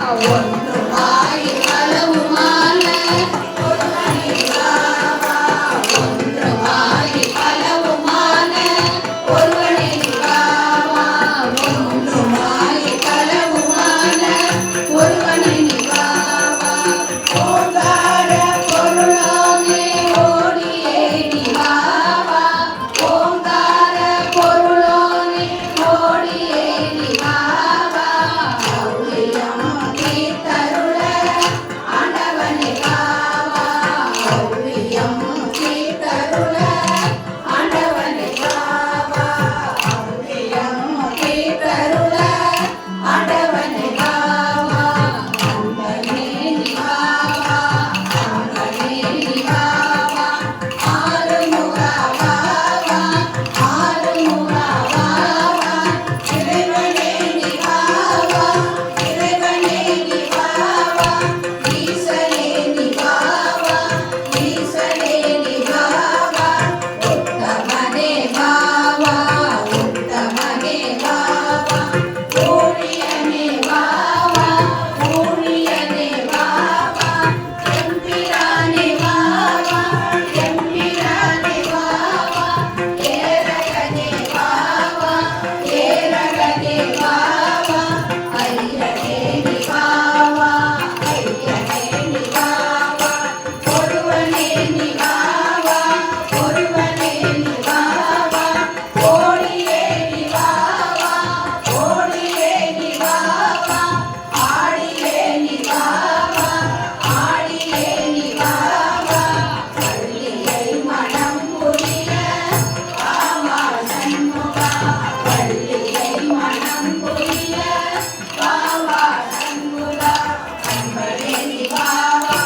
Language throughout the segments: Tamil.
ஒன்றுமாய் பலவுமான ஒன்றுமாய் பலவுமான ஒருவனே நிவாவா ஒன்றுமாய் பலவுமான ஒருவனே நிவாவா ஓங்கார பொருளோனே ஓடியே நிவாவா ஓங்கார பொருளோனே ஓடியே நிவாவா ஔலியம் தீர்த்தருள ஆண்டவனே வாவா ஔலியம் தீர்த்தருள ஆண்டவனே வாவா ஔலியம் தீர்த்தருள ஆண்டவனே வாவா அன்பனே நிவாவா அன்பனே நிவாவா ஆறுமுகா வாவா ஆறுமுகா வாவா இறைவனே நிவாவா இறைவனே நிவாவா ஈசனே நிவாவா ஈசனே நிவாவா உத்தமனே வாவா உத்தமனே வாவா ஊழியனே வாவா ஊழியனே வாவா எம்பிரானே வாவா எம்பிரானே வாவா ஏரகனே வாவா ஏரகனே வாவா ஐயனே நிவாவா ஐயனே நிவாவா ஒருவனே நிவாவா ஒருவனே நிவாவா ஓடியே நிவாவா ஓடியே நிவாவா ஆடியே நிவாவா ஆடியே நிவாவா பள்ளியை மனம் புரிய வாவா சண்முகா பள்ளியை மனம் புரிய வாவா சண்முகா அன்பனே நிவாவா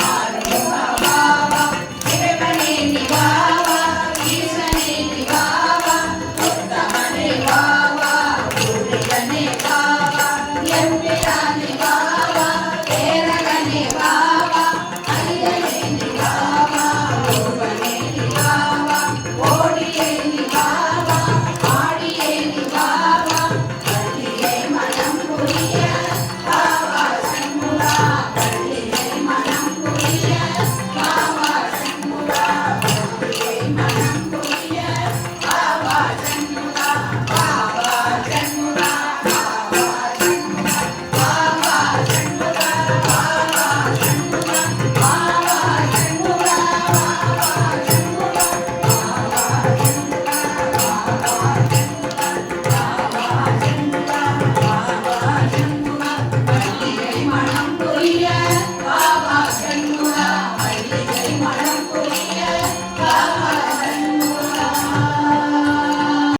ஆறுமுகா வாவா இறைவனே நிவாவா ஈசனே நிவாவா உத்தமனே வாவா ஊழியனே வாவா எம்பிரானே